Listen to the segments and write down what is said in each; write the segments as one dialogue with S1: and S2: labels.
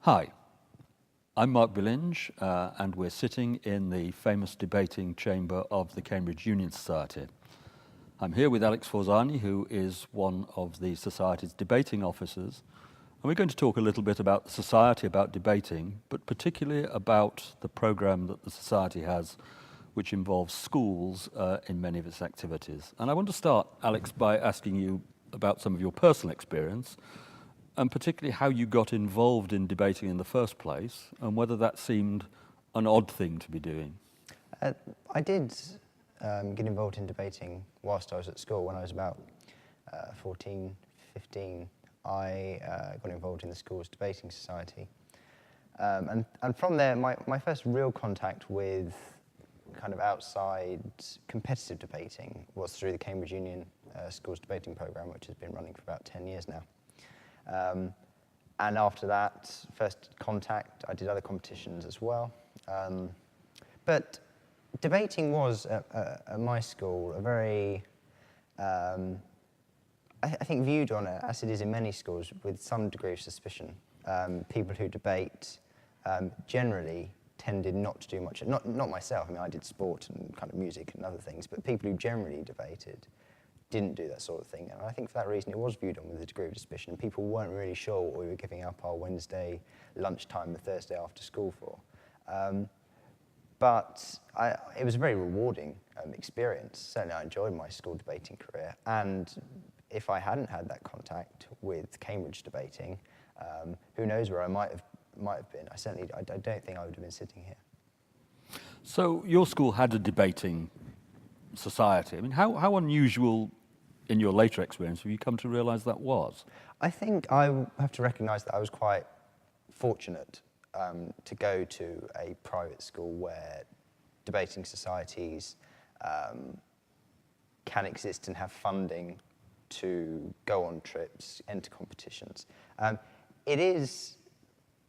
S1: Hi, I'm Mark Billinge, and we're sitting in the famous debating chamber of the Cambridge Union Society. I'm here with Alex Forzani, who is one of the Society's debating officers, and we're going to talk a little bit about the Society, about debating, but particularly about the programme that the Society has, which involves schools in many of its activities. And I want to start, Alex, by asking you about some of your personal experience, and particularly how you got involved in debating in the first place, and whether that seemed an odd thing to be doing.
S2: I did get involved in debating whilst I was at school. When I was about 14, 15, I got involved in the school's debating society. And from there, my first real contact with kind of outside competitive debating was through the Cambridge Union Schools Debating Programme, which has been running for about 10 years now. And after that, first contact, I did other competitions as well. But debating was, at my school, a very, I think, viewed on it, as it is in many schools, with some degree of suspicion. People who debate generally tended not to do much, not myself, I mean, I did sport and kind of music and other things, but people who generally debated didn't do that sort of thing. And I think for that reason it was viewed on with a degree of suspicion. People weren't really sure what we were giving up our Wednesday lunchtime or Thursday after school for. But it was a very rewarding experience. Certainly I enjoyed my school debating career. And if I hadn't had that contact with Cambridge debating, who knows where I might have been. I don't think I would have been sitting here.
S1: So your school had a debating society. I mean, how unusual in your later experience have you come to realise that was?
S2: I think I have to recognise that I was quite fortunate to go to a private school where debating societies can exist and have funding to go on trips, enter competitions. It is,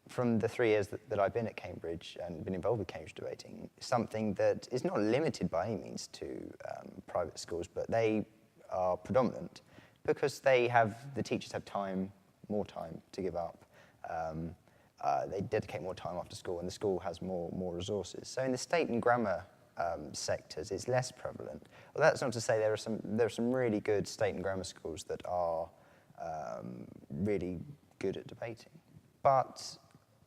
S2: from the 3 years that I've been at Cambridge and been involved with Cambridge debating, something that is not limited by any means to private schools, but they are predominant because the teachers have more time to give up. They dedicate more time after school, and the school has more resources. So in the state and grammar sectors, it's less prevalent. Well, that's not to say there are some really good state and grammar schools that are really good at debating. But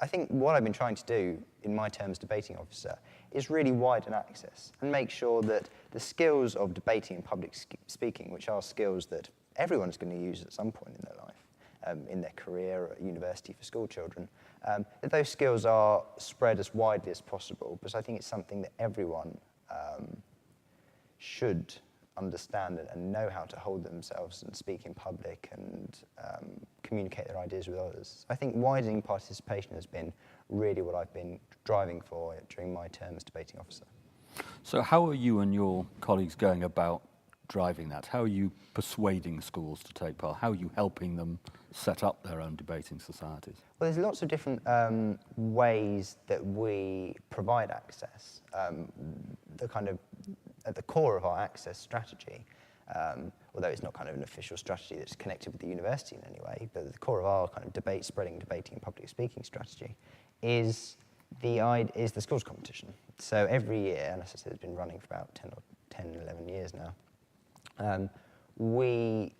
S2: I think what I've been trying to do in my term as debating officer is really widen access and make sure that the skills of debating and public speaking, which are skills that everyone's going to use at some point in their life, in their career at university for school children, that those skills are spread as widely as possible, because I think it's something that everyone should understand and know how to hold themselves and speak in public and communicate their ideas with others. I think widening participation has been really what I've been driving for during my term as debating officer.
S1: So how are you and your colleagues going about driving that? How are you persuading schools to take part? How are you helping them set up their own debating societies?
S2: Well, there's lots of different ways that we provide access. At the core of our access strategy, although it's not kind of an official strategy that's connected with the university in any way, but at the core of our kind of debating and public speaking strategy is the schools competition. So every year, and as I said, it's been running for about 11 years now, we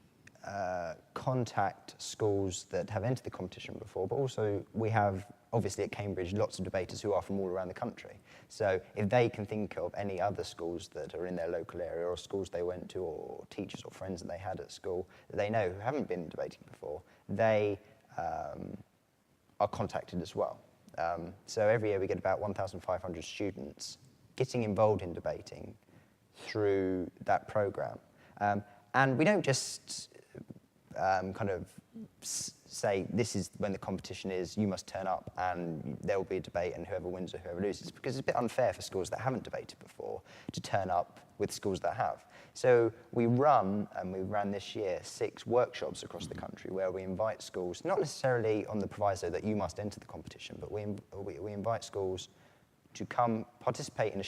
S2: contact schools that have entered the competition before, but also we have, obviously at Cambridge, lots of debaters who are from all around the country. So if they can think of any other schools that are in their local area, or schools they went to, or teachers or friends that they had at school that they know who haven't been debating before, they are contacted as well. So every year we get about 1,500 students getting involved in debating through that programme. And we don't just kind of say, this is when the competition is, you must turn up and there will be a debate and whoever wins or whoever loses, because it's a bit unfair for schools that haven't debated before to turn up with schools that have. So we ran this year 6 workshops across the country where we invite schools, not necessarily on the proviso that you must enter the competition, but we invite schools to come participate in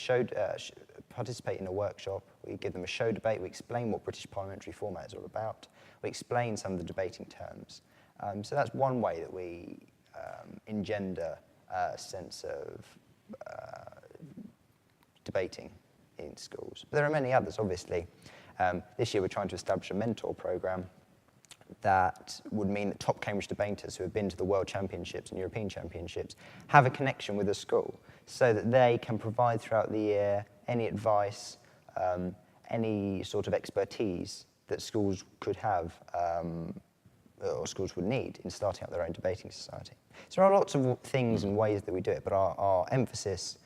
S2: a workshop. We give them a show debate. We explain what British parliamentary format is all about. We explain some of the debating terms. So that's one way that we engender a sense of debating in schools. But there are many others, obviously. This year we're trying to establish a mentor program that would mean that top Cambridge debaters who have been to the World Championships and European Championships have a connection with the school so that they can provide throughout the year any advice, any sort of expertise that schools could have or schools would need in starting up their own debating society. So there are lots of things and ways that we do it, but our emphasis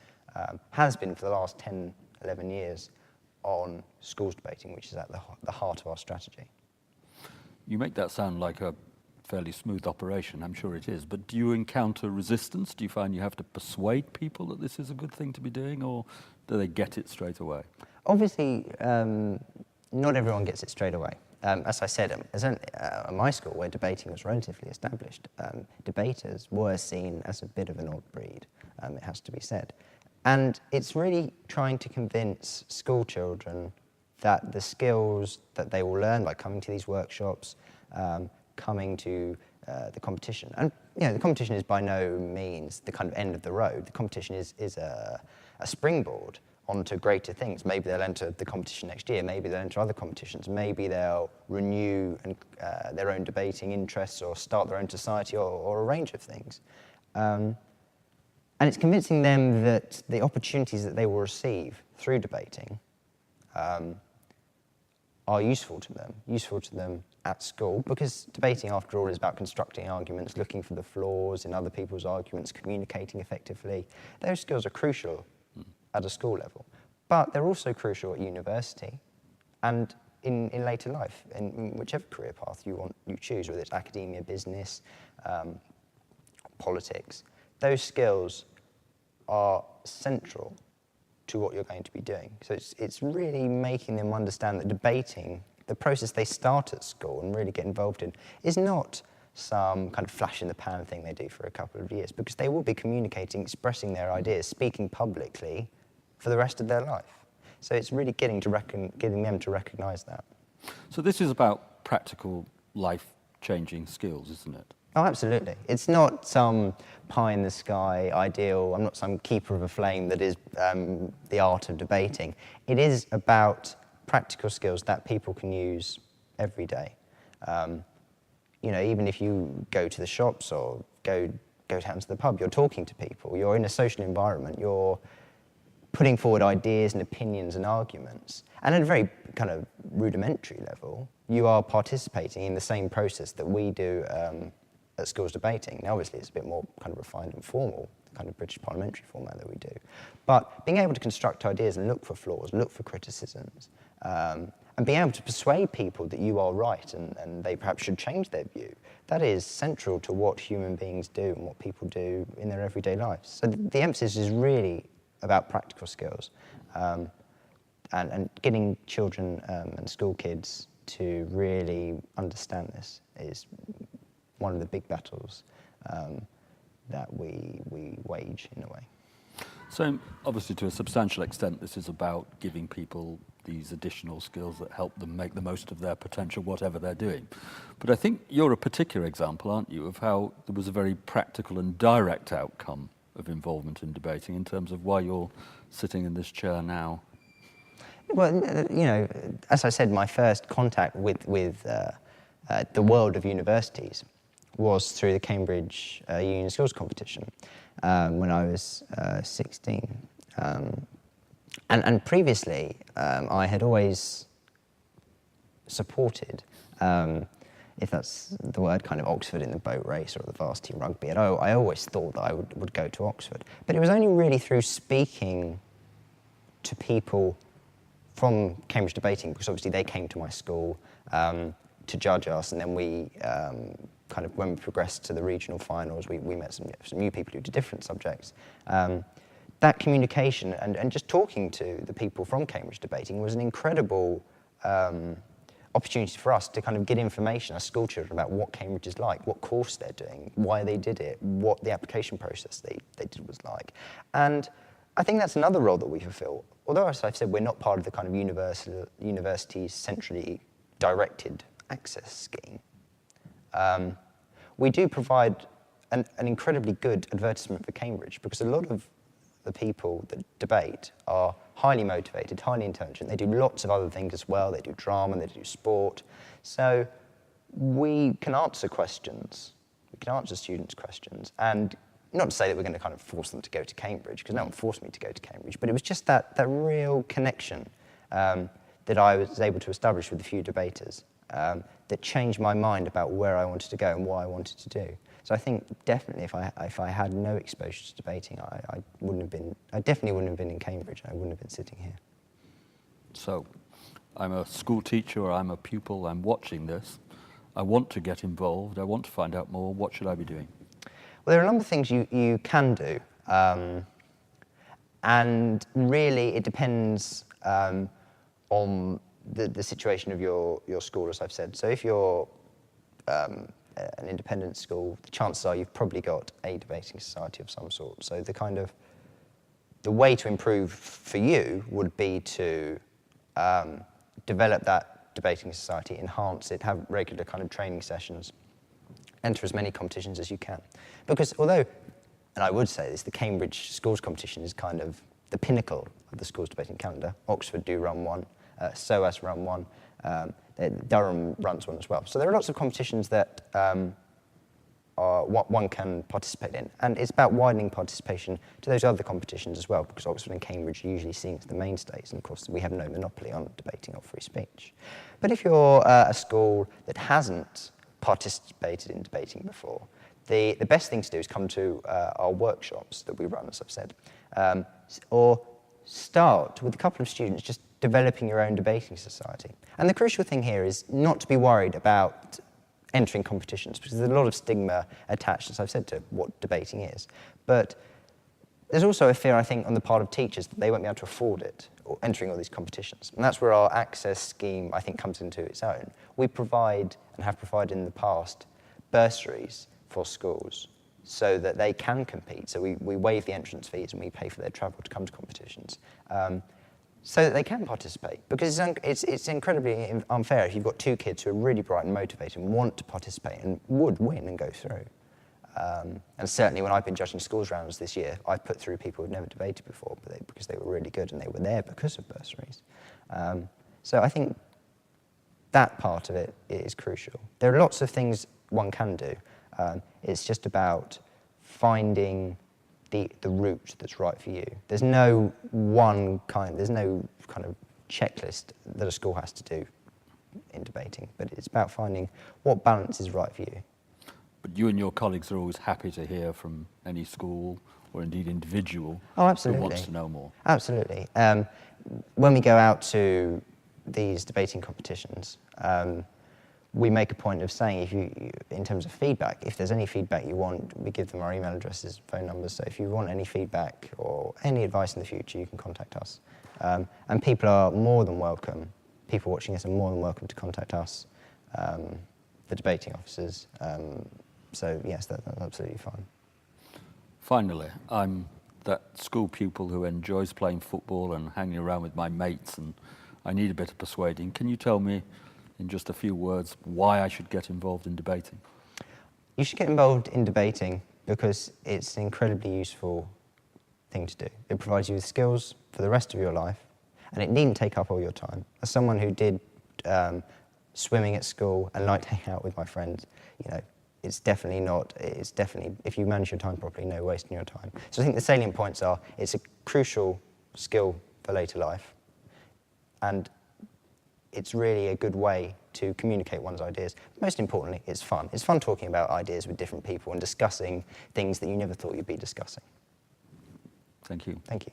S2: has been for the last 10, 11 years on schools debating, which is at the heart of our strategy.
S1: You make that sound like a fairly smooth operation, I'm sure it is, but do you encounter resistance? Do you find you have to persuade people that this is a good thing to be doing, or do they get it straight away?
S2: Obviously, not everyone gets it straight away. As I said, at my school, where debating was relatively established, debaters were seen as a bit of an odd breed, it has to be said. And it's really trying to convince school children that the skills that they will learn by coming to these workshops, coming to the competition, and the competition is by no means the kind of end of the road. The competition is a springboard onto greater things. Maybe they'll enter the competition next year, maybe they'll enter other competitions, maybe they'll renew their own debating interests or start their own society or a range of things. And it's convincing them that the opportunities that they will receive through debating are useful to them at school, because debating, after all, is about constructing arguments, looking for the flaws in other people's arguments, communicating effectively. Those skills are crucial at a school level, but they're also crucial at university and in later life, in whichever career path you choose, whether it's academia, business, politics. Those skills are central to what you're going to be doing. So it's really making them understand that debating, the process they start at school and really get involved in, is not some kind of flash in the pan thing they do for a couple of years, because they will be communicating, expressing their ideas, speaking publicly for the rest of their life. So it's really getting them to recognise that.
S1: So this is about practical life-changing skills, isn't it?
S2: Oh, absolutely. It's not some pie-in-the-sky ideal. I'm not some keeper of a flame that is the art of debating. It is about practical skills that people can use every day. Even if you go to the shops or go down to the pub, you're talking to people, you're in a social environment, you're putting forward ideas and opinions and arguments. And at a very kind of rudimentary level, you are participating in the same process that we do at schools debating. Now, obviously, it's a bit more kind of refined and formal, the kind of British parliamentary format that we do. But being able to construct ideas and look for flaws, look for criticisms, and being able to persuade people that you are right and they perhaps should change their view, that is central to what human beings do and what people do in their everyday lives. So the emphasis is really about practical skills, and getting children and school kids to really understand this is one of the big battles that we wage in a way.
S1: So obviously, to a substantial extent, this is about giving people these additional skills that help them make the most of their potential, whatever they're doing. But I think you're a particular example, aren't you, of how there was a very practical and direct outcome of involvement in debating in terms of why you're sitting in this chair now.
S2: Well, as I said, my first contact with the world of universities was through the Cambridge Union Skills Competition when I was 16. And previously, I had always supported, if that's the word, kind of Oxford in the boat race or the varsity rugby. And I always thought that I would go to Oxford. But it was only really through speaking to people from Cambridge Debating, because obviously they came to my school to judge us, and then we kind of, when we progressed to the regional finals, we met some new people who did different subjects. That communication and just talking to the people from Cambridge Debating was an incredible opportunity for us to kind of get information as school children about what Cambridge is like, what course they're doing, why they did it, what the application process they did was like. And I think that's another role that we fulfill. Although, as I've said, we're not part of the kind of university's centrally directed access scheme, we do provide an incredibly good advertisement for Cambridge, because a lot of the people that debate are highly motivated, highly intelligent. They do lots of other things as well. They do drama, they do sport. So we can answer questions. We can answer students' questions. And not to say that we're going to kind of force them to go to Cambridge, because no one forced me to go to Cambridge, but it was just that real connection that I was able to establish with a few debaters that changed my mind about where I wanted to go and what I wanted to do. So I think definitely if I had no exposure to debating, I definitely wouldn't have been in Cambridge. I wouldn't have been sitting here.
S1: So, I'm a school teacher, or I'm a pupil, I'm watching this. I want to get involved, I want to find out more. What should I be doing?
S2: Well, there are a number of things you can do. And really, it depends on the situation of your school, as I've said. So if you're an independent school, the chances are you've probably got a debating society of some sort. So the way to improve for you would be to develop that debating society, enhance it, have regular kind of training sessions, enter as many competitions as you can. Because although, and I would say this, the Cambridge Schools competition is kind of the pinnacle of the schools debating calendar. Oxford do run one, SOAS run one, Durham runs one as well. So there are lots of competitions that one can participate in. And it's about widening participation to those other competitions as well, because Oxford and Cambridge are usually seen as the mainstays. And of course, we have no monopoly on debating or free speech. But if you're a school that hasn't participated in debating before, the best thing to do is come to our workshops that we run, as I've said, or start with a couple of students just developing your own debating society. And the crucial thing here is not to be worried about entering competitions, because there's a lot of stigma attached, as I've said, to what debating is. But there's also a fear, I think, on the part of teachers that they won't be able to afford it, or entering all these competitions. And that's where our access scheme, I think, comes into its own. We provide, and have provided in the past, bursaries for schools so that they can compete. So we waive the entrance fees and we pay for their travel to come to competitions, so that they can participate. Because it's incredibly unfair if you've got two kids who are really bright and motivated and want to participate and would win and go through. And certainly when I've been judging schools rounds this year, I've put through people who'd never debated before, but because they were really good and they were there because of bursaries. So I think that part of it is crucial. There are lots of things one can do. It's just about finding the route that's right for you. There's no kind of checklist that a school has to do in debating, but it's about finding what balance is right for you.
S1: But you and your colleagues are always happy to hear from any school, or indeed individual,
S2: who wants to know more. Absolutely. When we go out to these debating competitions, we make a point of saying, if you, in terms of feedback, if there's any feedback you want, we give them our email addresses, phone numbers. So if you want any feedback or any advice in the future, you can contact us. And people are more than welcome. People watching us are more than welcome to contact us, the debating officers. So yes, that's absolutely fine.
S1: Finally, I'm that school pupil who enjoys playing football and hanging around with my mates, and I need a bit of persuading. Can you tell me, in just a few words, why I should get involved in debating? You should get involved in debating because it's an incredibly useful thing to do. It provides you with skills for the rest of your life, and it needn't take up all your time. As someone who did swimming at school and liked to hang out with my friends, it's definitely, if you manage your time properly, no wasting your time. So I think the salient points are, it's a crucial skill for later life, and it's really a good way to communicate one's ideas. Most importantly, it's fun. It's fun talking about ideas with different people and discussing things that you never thought you'd be discussing. Thank you. Thank you.